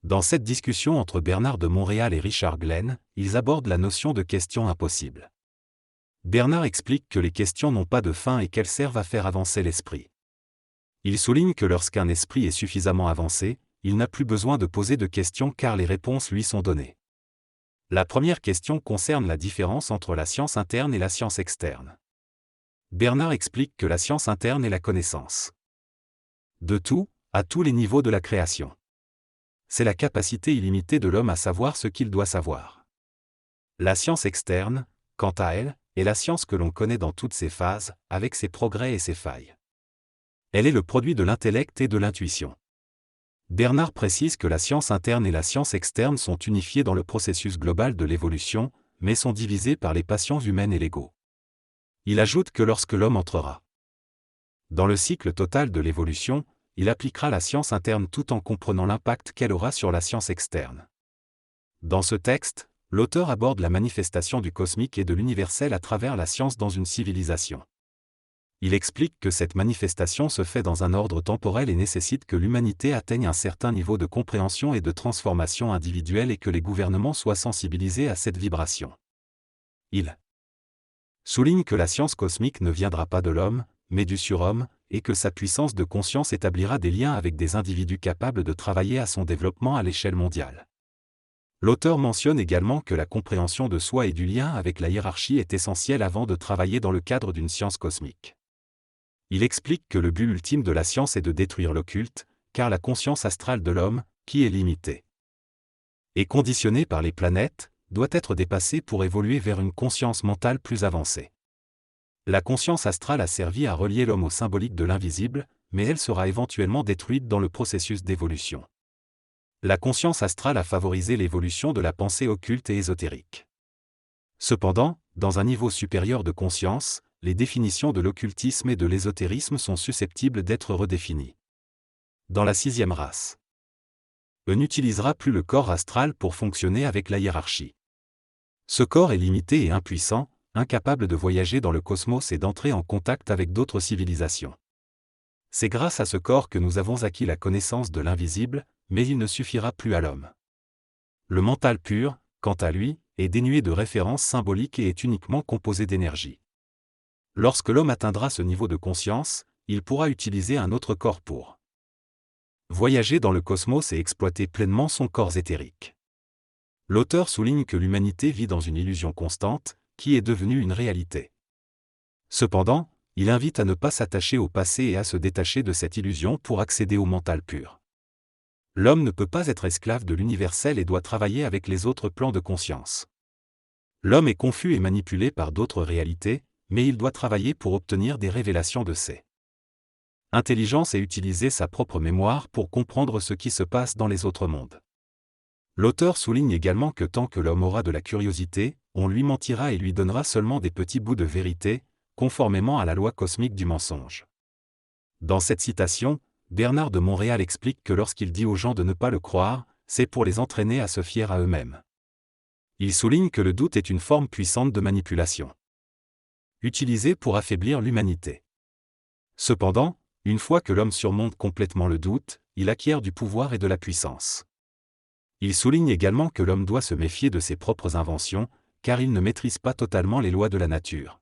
Dans cette discussion entre Bernard de Montréal et Richard Glenn, ils abordent la notion de question impossible. Bernard explique que les questions n'ont pas de fin et qu'elles servent à faire avancer l'esprit. Il souligne que lorsqu'un esprit est suffisamment avancé, il n'a plus besoin de poser de questions car les réponses lui sont données. La première question concerne la différence entre la science interne et la science externe. Bernard explique que la science interne est la connaissance de tout, à tous les niveaux de la création. C'est la capacité illimitée de l'homme à savoir ce qu'il doit savoir. La science externe, quant à elle, est la science que l'on connaît dans toutes ses phases, avec ses progrès et ses failles. Elle est le produit de l'intellect et de l'intuition. Bernard précise que la science interne et la science externe sont unifiées dans le processus global de l'évolution, mais sont divisées par les passions humaines et l'ego. Il ajoute que lorsque l'homme entrera dans le cycle total de l'évolution, il appliquera la science interne tout en comprenant l'impact qu'elle aura sur la science externe. Dans ce texte, l'auteur aborde la manifestation du cosmique et de l'universel à travers la science dans une civilisation. Il explique que cette manifestation se fait dans un ordre temporel et nécessite que l'humanité atteigne un certain niveau de compréhension et de transformation individuelle et que les gouvernements soient sensibilisés à cette vibration. Il souligne que la science cosmique ne viendra pas de l'homme, mais du surhomme, et que sa puissance de conscience établira des liens avec des individus capables de travailler à son développement à l'échelle mondiale. L'auteur mentionne également que la compréhension de soi et du lien avec la hiérarchie est essentielle avant de travailler dans le cadre d'une science cosmique. Il explique que le but ultime de la science est de détruire l'occulte, car la conscience astrale de l'homme, qui est limitée et conditionnée par les planètes, doit être dépassée pour évoluer vers une conscience mentale plus avancée. La conscience astrale a servi à relier l'homme au symbolique de l'invisible, mais elle sera éventuellement détruite dans le processus d'évolution. La conscience astrale a favorisé l'évolution de la pensée occulte et ésotérique. Cependant, dans un niveau supérieur de conscience, les définitions de l'occultisme et de l'ésotérisme sont susceptibles d'être redéfinies. Dans la 6e race, on n'utilisera plus le corps astral pour fonctionner avec la hiérarchie. Ce corps est limité et impuissant, incapable de voyager dans le cosmos et d'entrer en contact avec d'autres civilisations. C'est grâce à ce corps que nous avons acquis la connaissance de l'invisible, mais il ne suffira plus à l'homme. Le mental pur, quant à lui, est dénué de références symboliques et est uniquement composé d'énergie. Lorsque l'homme atteindra ce niveau de conscience, il pourra utiliser un autre corps pour voyager dans le cosmos et exploiter pleinement son corps éthérique. L'auteur souligne que l'humanité vit dans une illusion constante, qui est devenue une réalité. Cependant, il invite à ne pas s'attacher au passé et à se détacher de cette illusion pour accéder au mental pur. L'homme ne peut pas être esclave de l'universel et doit travailler avec les autres plans de conscience. L'homme est confus et manipulé par d'autres réalités, mais il doit travailler pour obtenir des révélations de ses intelligences et utiliser sa propre mémoire pour comprendre ce qui se passe dans les autres mondes. L'auteur souligne également que tant que l'homme aura de la curiosité, on lui mentira et lui donnera seulement des petits bouts de vérité, conformément à la loi cosmique du mensonge. Dans cette citation, Bernard de Montréal explique que lorsqu'il dit aux gens de ne pas le croire, c'est pour les entraîner à se fier à eux-mêmes. Il souligne que le doute est une forme puissante de manipulation, utilisée pour affaiblir l'humanité. Cependant, une fois que l'homme surmonte complètement le doute, il acquiert du pouvoir et de la puissance. Il souligne également que l'homme doit se méfier de ses propres inventions, car il ne maîtrise pas totalement les lois de la nature.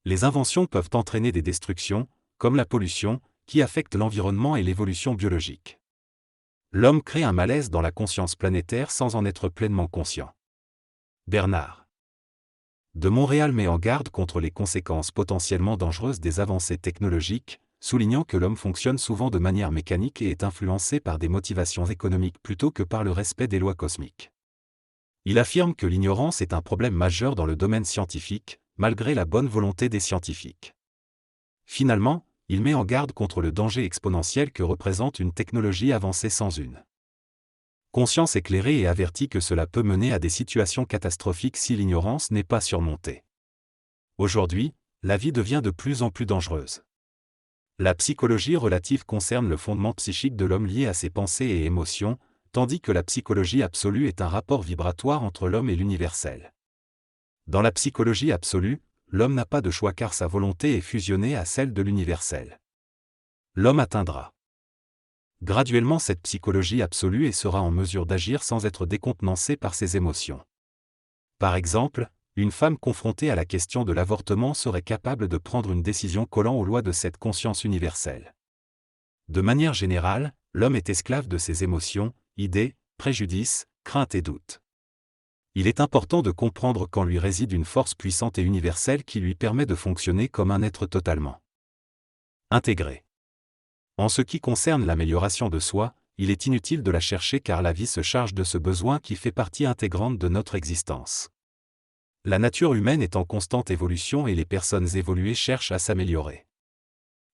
Les inventions peuvent entraîner des destructions, comme la pollution, qui affecte l'environnement et l'évolution biologique. L'homme crée un malaise dans la conscience planétaire sans en être pleinement conscient. Bernard de Montréal met en garde contre les conséquences potentiellement dangereuses des avancées technologiques, soulignant que l'homme fonctionne souvent de manière mécanique et est influencé par des motivations économiques plutôt que par le respect des lois cosmiques. Il affirme que l'ignorance est un problème majeur dans le domaine scientifique, malgré la bonne volonté des scientifiques. Finalement, il met en garde contre le danger exponentiel que représente une technologie avancée sans une conscience éclairée et avertit que cela peut mener à des situations catastrophiques si l'ignorance n'est pas surmontée. Aujourd'hui, la vie devient de plus en plus dangereuse. La psychologie relative concerne le fondement psychique de l'homme lié à ses pensées et émotions, tandis que la psychologie absolue est un rapport vibratoire entre l'homme et l'universel. Dans la psychologie absolue, l'homme n'a pas de choix car sa volonté est fusionnée à celle de l'universel. L'homme atteindra graduellement cette psychologie absolue et sera en mesure d'agir sans être décontenancée par ses émotions. Par exemple, une femme confrontée à la question de l'avortement serait capable de prendre une décision collant aux lois de cette conscience universelle. De manière générale, l'homme est esclave de ses émotions, idées, préjudices, craintes et doutes. Il est important de comprendre qu'en lui réside une force puissante et universelle qui lui permet de fonctionner comme un être totalement intégré. En ce qui concerne l'amélioration de soi, il est inutile de la chercher car la vie se charge de ce besoin qui fait partie intégrante de notre existence. La nature humaine est en constante évolution et les personnes évoluées cherchent à s'améliorer.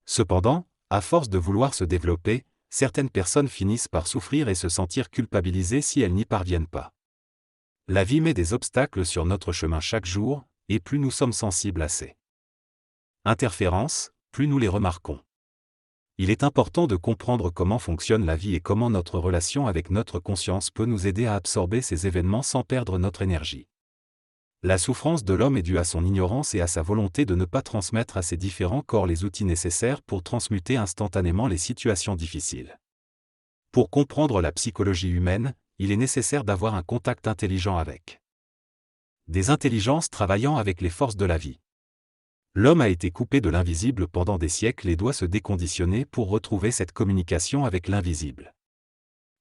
Cependant, à force de vouloir se développer, certaines personnes finissent par souffrir et se sentir culpabilisées si elles n'y parviennent pas. La vie met des obstacles sur notre chemin chaque jour, et plus nous sommes sensibles à ces interférences, plus nous les remarquons. Il est important de comprendre comment fonctionne la vie et comment notre relation avec notre conscience peut nous aider à absorber ces événements sans perdre notre énergie. La souffrance de l'homme est due à son ignorance et à sa volonté de ne pas transmettre à ses différents corps les outils nécessaires pour transmuter instantanément les situations difficiles. Pour comprendre la psychologie humaine, il est nécessaire d'avoir un contact intelligent avec des intelligences travaillant avec les forces de la vie. L'homme a été coupé de l'invisible pendant des siècles et doit se déconditionner pour retrouver cette communication avec l'invisible.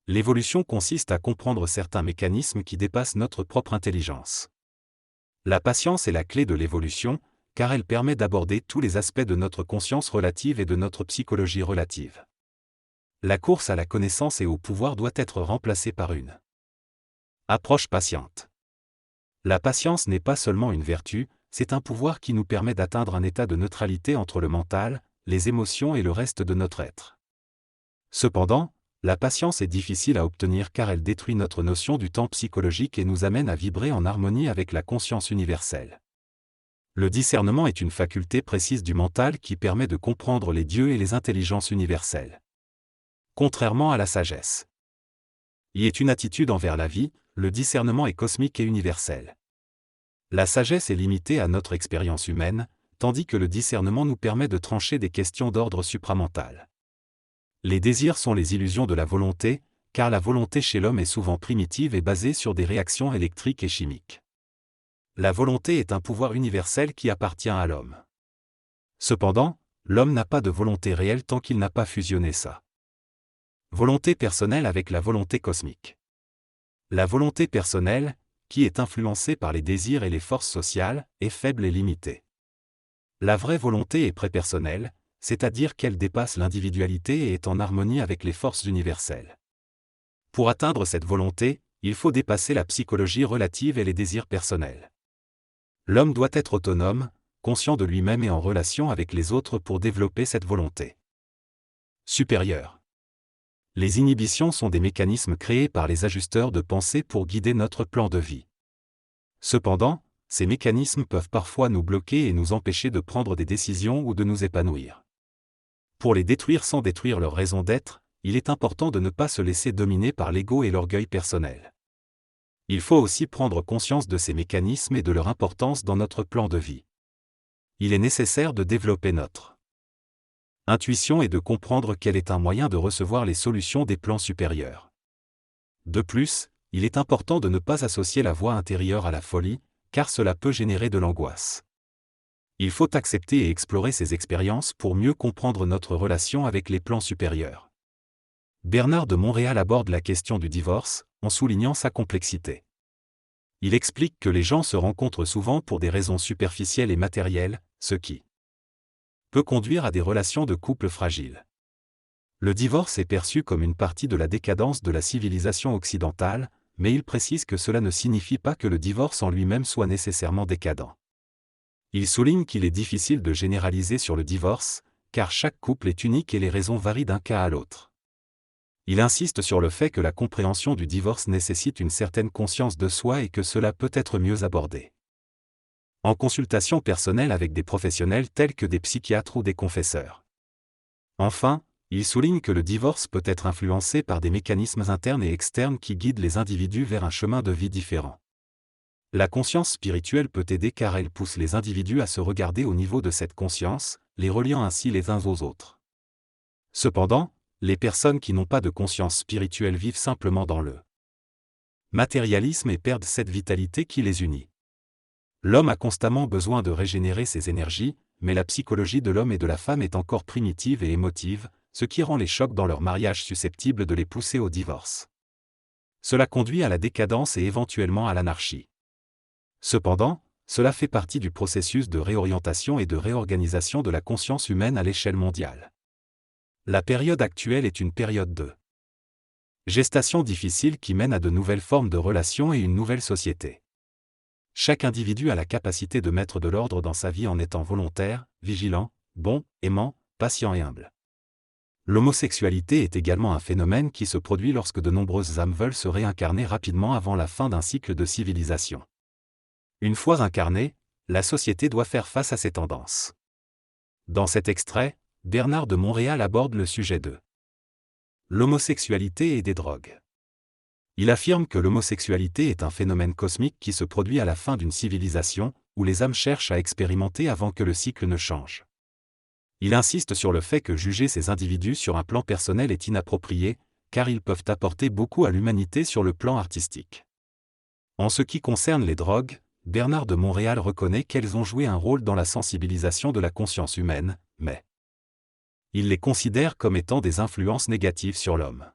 L'évolution consiste à comprendre certains mécanismes qui dépassent notre propre intelligence. La patience est la clé de l'évolution, car elle permet d'aborder tous les aspects de notre conscience relative et de notre psychologie relative. La course à la connaissance et au pouvoir doit être remplacée par une approche patiente. La patience n'est pas seulement une vertu, c'est un pouvoir qui nous permet d'atteindre un état de neutralité entre le mental, les émotions et le reste de notre être. Cependant, la patience est difficile à obtenir car elle détruit notre notion du temps psychologique et nous amène à vibrer en harmonie avec la conscience universelle. Le discernement est une faculté précise du mental qui permet de comprendre les dieux et les intelligences universelles. Contrairement à la sagesse, y est une attitude envers la vie, le discernement est cosmique et universel. La sagesse est limitée à notre expérience humaine, tandis que le discernement nous permet de trancher des questions d'ordre supramental. Les désirs sont les illusions de la volonté, car la volonté chez l'homme est souvent primitive et basée sur des réactions électriques et chimiques. La volonté est un pouvoir universel qui appartient à l'homme. Cependant, l'homme n'a pas de volonté réelle tant qu'il n'a pas fusionné sa volonté personnelle avec la volonté cosmique. La volonté personnelle, qui est influencée par les désirs et les forces sociales, est faible et limitée. La vraie volonté est prépersonnelle, c'est-à-dire qu'elle dépasse l'individualité et est en harmonie avec les forces universelles. Pour atteindre cette volonté, il faut dépasser la psychologie relative et les désirs personnels. L'homme doit être autonome, conscient de lui-même et en relation avec les autres pour développer cette volonté supérieure. Les inhibitions sont des mécanismes créés par les ajusteurs de pensée pour guider notre plan de vie. Cependant, ces mécanismes peuvent parfois nous bloquer et nous empêcher de prendre des décisions ou de nous épanouir. Pour les détruire sans détruire leur raison d'être, il est important de ne pas se laisser dominer par l'ego et l'orgueil personnel. Il faut aussi prendre conscience de ces mécanismes et de leur importance dans notre plan de vie. Il est nécessaire de développer notre intuition et de comprendre quel est un moyen de recevoir les solutions des plans supérieurs. De plus, il est important de ne pas associer la voix intérieure à la folie, car cela peut générer de l'angoisse. Il faut accepter et explorer ces expériences pour mieux comprendre notre relation avec les plans supérieurs. Bernard de Montréal aborde la question du divorce, en soulignant sa complexité. Il explique que les gens se rencontrent souvent pour des raisons superficielles et matérielles, ce qui peut conduire à des relations de couple fragiles. Le divorce est perçu comme une partie de la décadence de la civilisation occidentale, mais il précise que cela ne signifie pas que le divorce en lui-même soit nécessairement décadent. Il souligne qu'il est difficile de généraliser sur le divorce, car chaque couple est unique et les raisons varient d'un cas à l'autre. Il insiste sur le fait que la compréhension du divorce nécessite une certaine conscience de soi et que cela peut être mieux abordé en consultation personnelle avec des professionnels tels que des psychiatres ou des confesseurs. Enfin, il souligne que le divorce peut être influencé par des mécanismes internes et externes qui guident les individus vers un chemin de vie différent. La conscience spirituelle peut aider car elle pousse les individus à se regarder au niveau de cette conscience, les reliant ainsi les uns aux autres. Cependant, les personnes qui n'ont pas de conscience spirituelle vivent simplement dans le matérialisme et perdent cette vitalité qui les unit. L'homme a constamment besoin de régénérer ses énergies, mais la psychologie de l'homme et de la femme est encore primitive et émotive, ce qui rend les chocs dans leur mariage susceptibles de les pousser au divorce. Cela conduit à la décadence et éventuellement à l'anarchie. Cependant, cela fait partie du processus de réorientation et de réorganisation de la conscience humaine à l'échelle mondiale. La période actuelle est une période de gestation difficile qui mène à de nouvelles formes de relations et une nouvelle société. Chaque individu a la capacité de mettre de l'ordre dans sa vie en étant volontaire, vigilant, bon, aimant, patient et humble. L'homosexualité est également un phénomène qui se produit lorsque de nombreuses âmes veulent se réincarner rapidement avant la fin d'un cycle de civilisation. Une fois incarnée, la société doit faire face à ces tendances. Dans cet extrait, Bernard de Montréal aborde le sujet de l'homosexualité et des drogues. Il affirme que l'homosexualité est un phénomène cosmique qui se produit à la fin d'une civilisation, où les âmes cherchent à expérimenter avant que le cycle ne change. Il insiste sur le fait que juger ces individus sur un plan personnel est inapproprié, car ils peuvent apporter beaucoup à l'humanité sur le plan artistique. En ce qui concerne les drogues, Bernard de Montréal reconnaît qu'elles ont joué un rôle dans la sensibilisation de la conscience humaine, mais il les considère comme étant des influences négatives sur l'homme.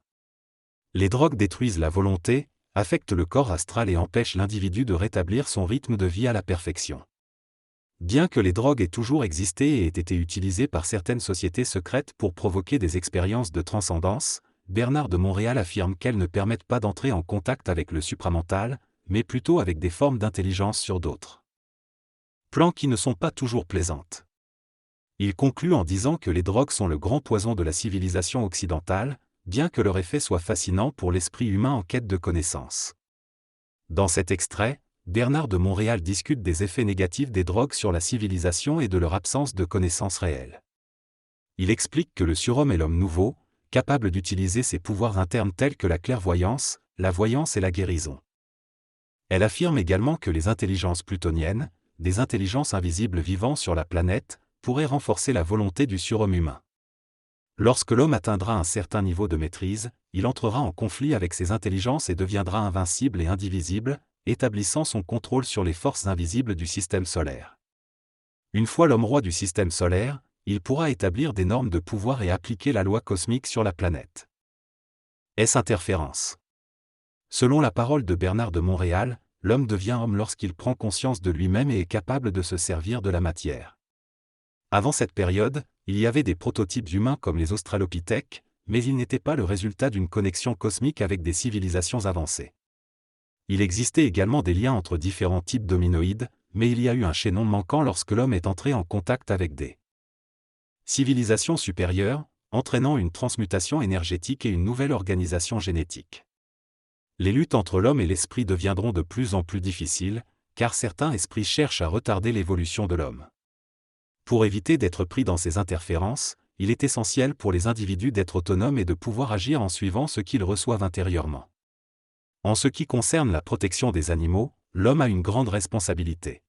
Les drogues détruisent la volonté, affectent le corps astral et empêchent l'individu de rétablir son rythme de vie à la perfection. Bien que les drogues aient toujours existé et aient été utilisées par certaines sociétés secrètes pour provoquer des expériences de transcendance, Bernard de Montréal affirme qu'elles ne permettent pas d'entrer en contact avec le supramental, mais plutôt avec des formes d'intelligence sur d'autres plans qui ne sont pas toujours plaisantes. Il conclut en disant que les drogues sont le grand poison de la civilisation occidentale, bien que leur effet soit fascinant pour l'esprit humain en quête de connaissance. Dans cet extrait, Bernard de Montréal discute des effets négatifs des drogues sur la civilisation et de leur absence de connaissances réelles. Il explique que le surhomme est l'homme nouveau, capable d'utiliser ses pouvoirs internes tels que la clairvoyance, la voyance et la guérison. Elle affirme également que les intelligences plutoniennes, des intelligences invisibles vivant sur la planète, pourraient renforcer la volonté du surhomme humain. Lorsque l'homme atteindra un certain niveau de maîtrise, il entrera en conflit avec ces intelligences et deviendra invincible et indivisible, établissant son contrôle sur les forces invisibles du système solaire. Une fois l'homme roi du système solaire, il pourra établir des normes de pouvoir et appliquer la loi cosmique sur la planète. Est-ce interférence? Selon la parole de Bernard de Montréal, l'homme devient homme lorsqu'il prend conscience de lui-même et est capable de se servir de la matière. Avant cette période, il y avait des prototypes humains comme les australopithèques, mais ils n'étaient pas le résultat d'une connexion cosmique avec des civilisations avancées. Il existait également des liens entre différents types d'hominoïdes, mais il y a eu un chaînon manquant lorsque l'homme est entré en contact avec des civilisations supérieures, entraînant une transmutation énergétique et une nouvelle organisation génétique. Les luttes entre l'homme et l'esprit deviendront de plus en plus difficiles, car certains esprits cherchent à retarder l'évolution de l'homme. Pour éviter d'être pris dans ces interférences, il est essentiel pour les individus d'être autonomes et de pouvoir agir en suivant ce qu'ils reçoivent intérieurement. En ce qui concerne la protection des animaux, l'homme a une grande responsabilité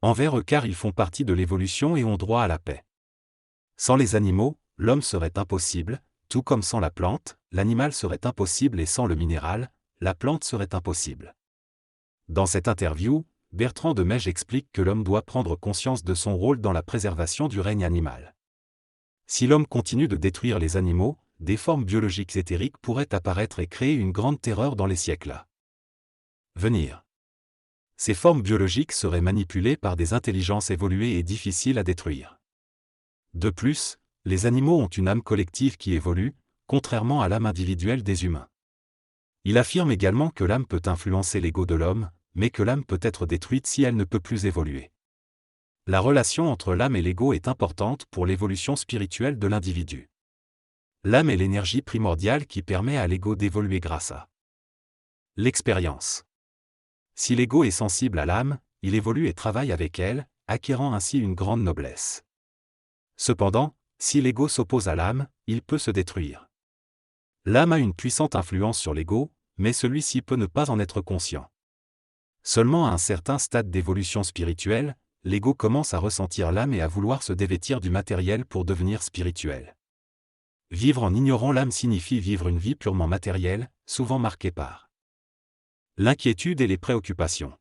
envers eux car ils font partie de l'évolution et ont droit à la paix. Sans les animaux, l'homme serait impossible, tout comme sans la plante, l'animal serait impossible et sans le minéral, la plante serait impossible. Dans cette interview, Bertrand de Meige explique que l'homme doit prendre conscience de son rôle dans la préservation du règne animal. Si l'homme continue de détruire les animaux, des formes biologiques éthériques pourraient apparaître et créer une grande terreur dans les siècles à venir. Ces formes biologiques seraient manipulées par des intelligences évoluées et difficiles à détruire. De plus, les animaux ont une âme collective qui évolue, contrairement à l'âme individuelle des humains. Il affirme également que l'âme peut influencer l'ego de l'homme, mais que l'âme peut être détruite si elle ne peut plus évoluer. La relation entre l'âme et l'ego est importante pour l'évolution spirituelle de l'individu. L'âme est l'énergie primordiale qui permet à l'ego d'évoluer grâce à l'expérience. Si l'ego est sensible à l'âme, il évolue et travaille avec elle, acquérant ainsi une grande noblesse. Cependant, si l'ego s'oppose à l'âme, il peut se détruire. L'âme a une puissante influence sur l'ego, mais celui-ci peut ne pas en être conscient. Seulement à un certain stade d'évolution spirituelle, l'ego commence à ressentir l'âme et à vouloir se dévêtir du matériel pour devenir spirituel. Vivre en ignorant l'âme signifie vivre une vie purement matérielle, souvent marquée par l'inquiétude et les préoccupations.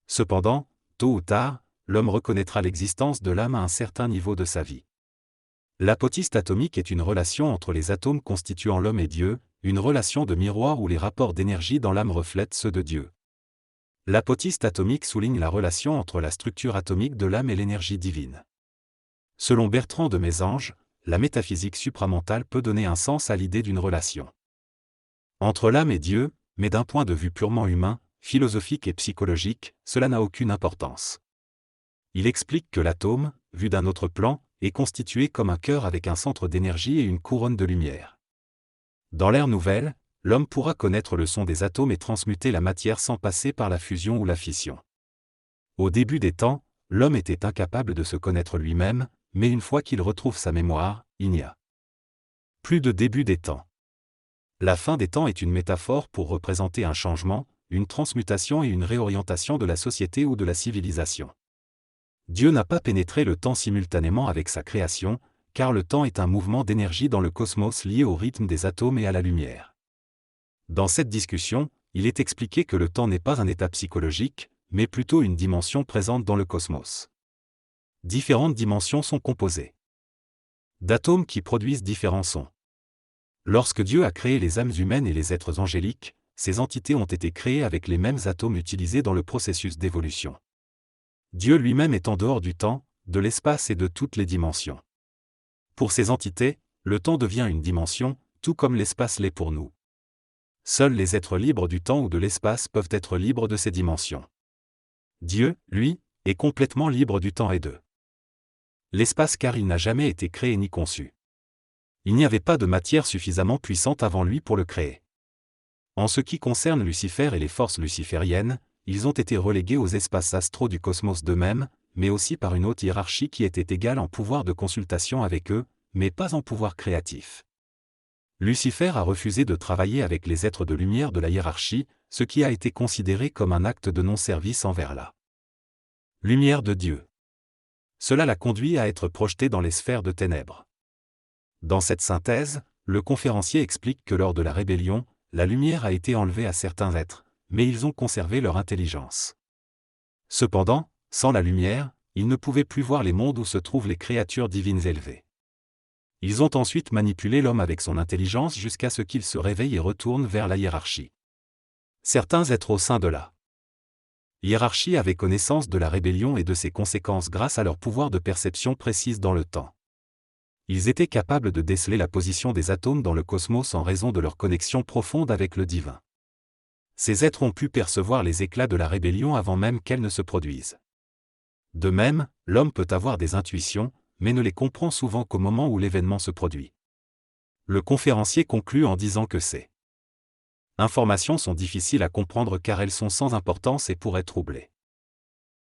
Cependant, tôt ou tard, l'homme reconnaîtra l'existence de l'âme à un certain niveau de sa vie. L'apotiste atomique est une relation entre les atomes constituant l'homme et Dieu, une relation de miroir où les rapports d'énergie dans l'âme reflètent ceux de Dieu. L'apotiste atomique souligne la relation entre la structure atomique de l'âme et l'énergie divine. Selon Bertrand de Mésange, la métaphysique supramentale peut donner un sens à l'idée d'une relation entre l'âme et Dieu, mais d'un point de vue purement humain, philosophique et psychologique, cela n'a aucune importance. Il explique que l'atome, vu d'un autre plan, est constitué comme un cœur avec un centre d'énergie et une couronne de lumière. Dans l'ère nouvelle, l'homme pourra connaître le son des atomes et transmuter la matière sans passer par la fusion ou la fission. Au début des temps, l'homme était incapable de se connaître lui-même, mais une fois qu'il retrouve sa mémoire, il n'y a plus de début des temps. La fin des temps est une métaphore pour représenter un changement, une transmutation et une réorientation de la société ou de la civilisation. Dieu n'a pas pénétré le temps simultanément avec sa création, car le temps est un mouvement d'énergie dans le cosmos lié au rythme des atomes et à la lumière. Dans cette discussion, il est expliqué que le temps n'est pas un état psychologique, mais plutôt une dimension présente dans le cosmos. Différentes dimensions sont composées d'atomes qui produisent différents sons. Lorsque Dieu a créé les âmes humaines et les êtres angéliques, ces entités ont été créées avec les mêmes atomes utilisés dans le processus d'évolution. Dieu lui-même est en dehors du temps, de l'espace et de toutes les dimensions. Pour ces entités, le temps devient une dimension, tout comme l'espace l'est pour nous. Seuls les êtres libres du temps ou de l'espace peuvent être libres de ces dimensions. Dieu, lui, est complètement libre du temps et de l'espace car il n'a jamais été créé ni conçu. Il n'y avait pas de matière suffisamment puissante avant lui pour le créer. En ce qui concerne Lucifer et les forces lucifériennes, ils ont été relégués aux espaces astraux du cosmos d'eux-mêmes, mais aussi par une haute hiérarchie qui était égale en pouvoir de consultation avec eux, mais pas en pouvoir créatif. Lucifer a refusé de travailler avec les êtres de lumière de la hiérarchie, ce qui a été considéré comme un acte de non-service envers la lumière de Dieu. Cela l'a conduit à être projeté dans les sphères de ténèbres. Dans cette synthèse, le conférencier explique que lors de la rébellion, la lumière a été enlevée à certains êtres, mais ils ont conservé leur intelligence. Cependant, sans la lumière, ils ne pouvaient plus voir les mondes où se trouvent les créatures divines élevées. Ils ont ensuite manipulé l'homme avec son intelligence jusqu'à ce qu'il se réveille et retourne vers la hiérarchie. Certains êtres au sein de la hiérarchie avaient connaissance de la rébellion et de ses conséquences grâce à leur pouvoir de perception précise dans le temps. Ils étaient capables de déceler la position des atomes dans le cosmos en raison de leur connexion profonde avec le divin. Ces êtres ont pu percevoir les éclats de la rébellion avant même qu'elle ne se produise. De même, l'homme peut avoir des intuitions, mais ne les comprend souvent qu'au moment où l'événement se produit. Le conférencier conclut en disant que ces informations sont difficiles à comprendre car elles sont sans importance et pourraient troubler